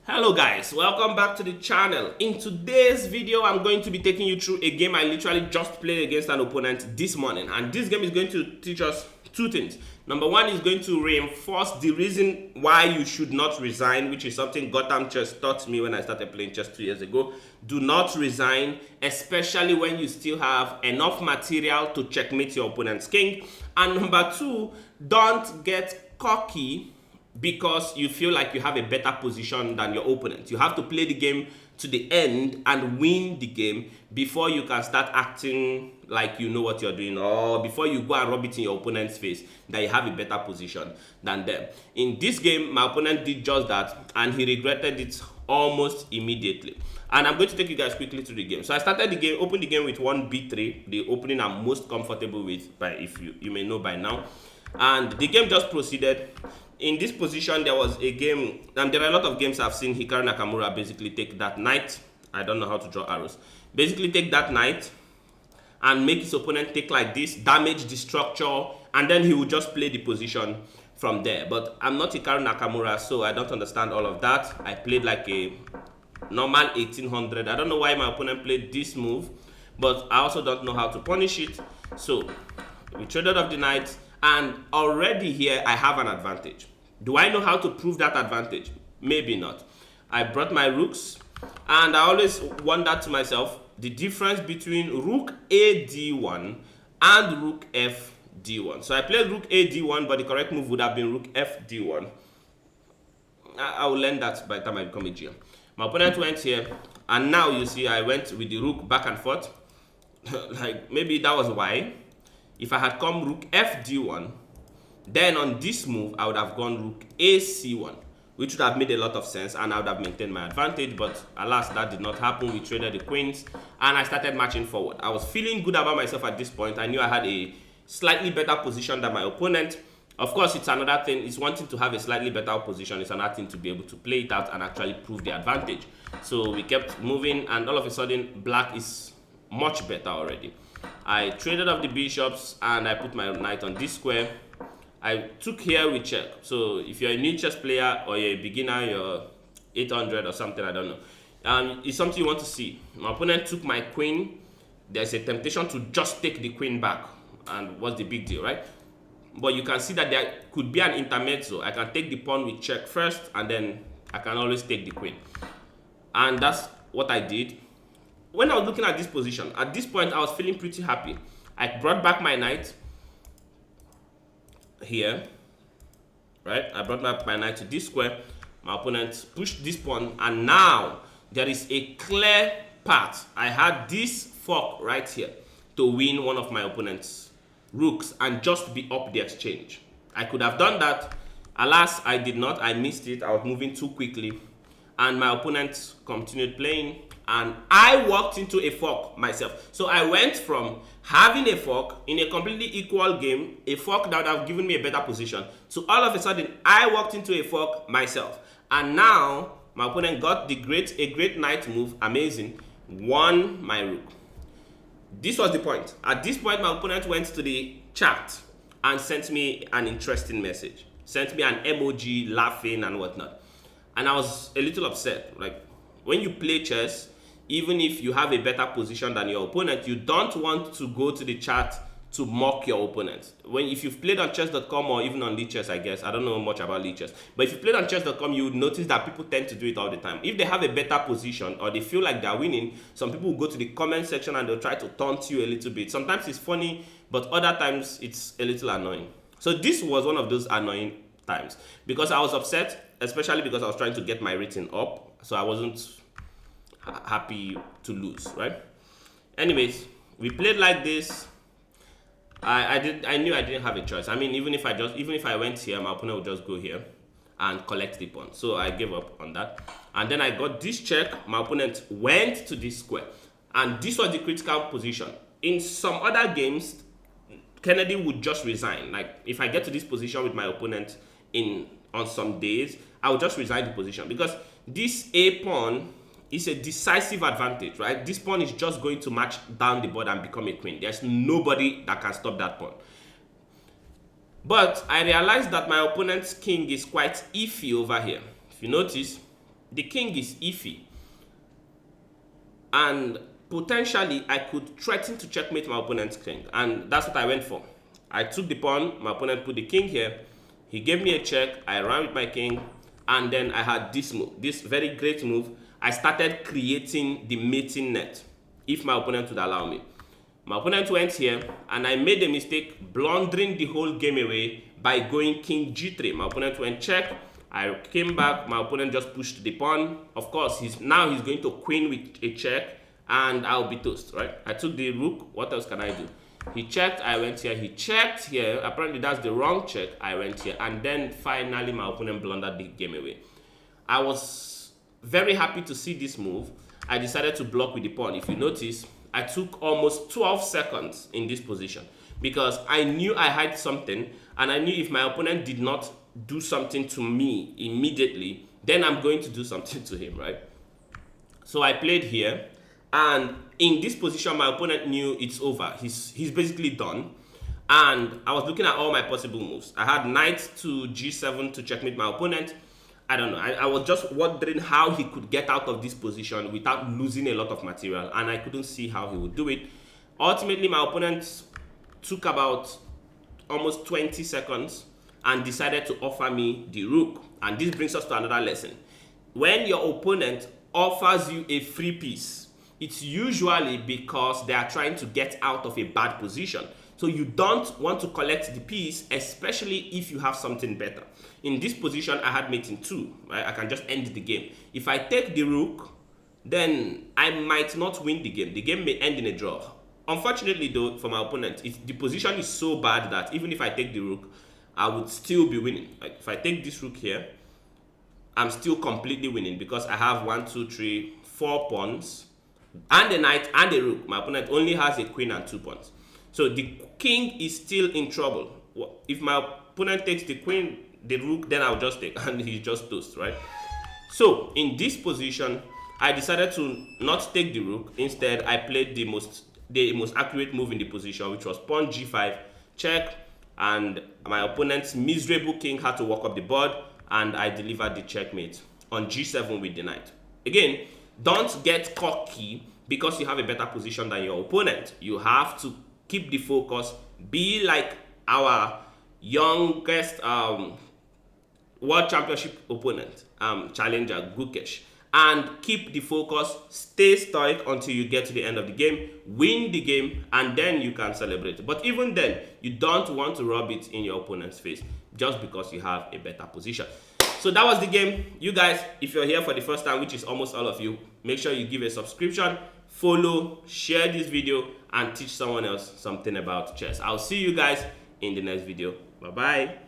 Hello guys, welcome back to the channel. In today's video, I'm going to be taking you through a game I literally just played against an opponent this morning, and this game is going to teach us two things. Number one is going to reinforce the reason why you should not resign, which is something Gotham Chess taught me when I started playing chess 2 years ago. Do not resign, especially when you still have enough material to checkmate your opponent's king. And number two, don't get cocky because you feel like you have a better position than your opponent. You have to play the game to the end and win the game before you can start acting like you know what you're doing, or before you go and rub it in your opponent's face that you have a better position than them. In this game, my opponent did just that and he regretted it almost immediately. And I'm going to take you guys quickly through the game. So I started the game, opened the game with 1b3, the opening I'm most comfortable with, if you may know by now. And the game just proceeded. In this position, there was a game, there are a lot of games I've seen Hikaru Nakamura basically take that knight. I don't know how to draw arrows. Basically take that knight and make his opponent take like this, damage the structure, and then he will just play the position from there. But I'm not Hikaru Nakamura, so I don't understand all of that. I played like a normal 1800. I don't know why my opponent played this move, but I also don't know how to punish it. So we traded off the knight, and already here I have an advantage. Do I know how to prove that advantage? Maybe not. I brought my rooks, and I always wonder to myself the difference between rook a d1 and rook f d1. So I played rook a d1, but the correct move would have been rook f d1. I will learn that by the time I become a GM. My opponent went here, and now you see I went with the rook back and forth. Like maybe that was why. If I had come rook f d1, then on this move I would have gone rook a c1, which would have made a lot of sense and I would have maintained my advantage, but alas, that did not happen. We traded the queens and I started marching forward. I was feeling good about myself at this point. I knew I had a slightly better position than my opponent. Of course, it's another thing. It's one thing to have a slightly better position. It's another thing to be able to play it out and actually prove the advantage. So we kept moving, and all of a sudden black is much better already. I traded off the bishops and I put my knight on this square. I took here with check. So if you're a new chess player or you're a beginner, you're 800 or something, I don't know. It's something you want to see. My opponent took my queen. There's a temptation to just take the queen back. And what's the big deal, right? But you can see that there could be an intermezzo. I can take the pawn with check first, and then I can always take the queen. And that's what I did. When I was looking at this position, at this point, I was feeling pretty happy. I brought back my knight here, right? I brought back my knight to this square. My opponent pushed this pawn, and now there is a clear path. I had this fork right here to win one of my opponent's rooks and just be up the exchange. I could have done that. Alas, I did not. I missed it. I was moving too quickly, and my opponent continued playing, and I walked into a fork myself. So I went from having a fork in a completely equal game, a fork that would have given me a better position, to all of a sudden I walked into a fork myself. And now my opponent got a great knight move, amazing, won my rook. This was the point. At this point, my opponent went to the chat and sent me an interesting message. Sent me an emoji laughing and whatnot. And I was a little upset. Like, when you play chess, even if you have a better position than your opponent, you don't want to go to the chat to mock your opponent. If you've played on chess.com or even on Lichess, I guess, I don't know much about Lichess, but if you played on chess.com, you would notice that people tend to do it all the time. If they have a better position or they feel like they're winning, some people will go to the comment section and they'll try to taunt you a little bit. Sometimes it's funny, but other times it's a little annoying. So this was one of those annoying times because I was upset, especially because I was trying to get my rating up, so I wasn't happy to lose, right? Anyways, we played like this. I knew I didn't have a choice. I mean, even if I went here, my opponent would just go here and collect the pawn. So I gave up on that. And then I got this check. My opponent went to this square, and this was the critical position. In some other games, Kennedy would just resign. Like, if I get to this position with my opponent on some days, I would just resign the position because this a pawn is a decisive advantage, right? This pawn is just going to march down the board and become a queen. There's nobody that can stop that pawn. But I realized that my opponent's king is quite iffy over here. If you notice, the king is iffy, and potentially I could threaten to checkmate my opponent's king, and that's what I went for. I took the pawn, my opponent put the king here, he gave me a check, I ran with my king, and then I had this move, this very great move. I started creating the mating net, if my opponent would allow me. My opponent went here, and I made a mistake, blundering the whole game away by going king g3. My opponent went check, I came back, my opponent just pushed the pawn. Of course, now he's going to queen with a check, and I'll be toast, right? I took the rook, what else can I do? He checked, I went here, he checked here, apparently that's the wrong check, I went here, and then finally my opponent blundered the game away. I was very happy to see this move. I decided to block with the pawn. If you notice, I took almost 12 seconds in this position because I knew I had something, and I knew if my opponent did not do something to me immediately, then I'm going to do something to him, right? So I played here, and in this position, my opponent knew it's over. He's basically done. And I was looking at all my possible moves. I had knight to g7 to checkmate my opponent. I don't know. I was just wondering how he could get out of this position without losing a lot of material, and I couldn't see how he would do it. Ultimately, my opponent took about almost 20 seconds and decided to offer me the rook. And this brings us to another lesson. When your opponent offers you a free piece, it's usually because they are trying to get out of a bad position. So you don't want to collect the piece, especially if you have something better. In this position, I had mate in 2, right? I can just end the game. If I take the rook, then I might not win the game. The game may end in a draw. Unfortunately, though, for my opponent, the position is so bad that even if I take the rook, I would still be winning. Like if I take this rook here, I'm still completely winning because I have 1, 2, 3, 4 pawns, and a knight and a rook. My opponent only has a queen and 2 pawns. So the king is still in trouble. If my opponent takes the queen, the rook, then I'll just take, and he's just toast, right? So in this position, I decided to not take the rook. Instead, I played the most accurate move in the position, which was pawn g5, check, and my opponent's miserable king had to walk up the board, and I delivered the checkmate on g7 with the knight. Again, don't get cocky because you have a better position than your opponent. You have to keep the focus. Be like our youngest World Championship opponent, challenger Gukesh, and keep the focus. Stay stoic until you get to the end of the game, win the game, and then you can celebrate. But even then, you don't want to rub it in your opponent's face just because you have a better position. So that was the game. You guys, if you're here for the first time, which is almost all of you, make sure you give a subscription, follow, share this video, and teach someone else something about chess. I'll see you guys in the next video. Bye-bye.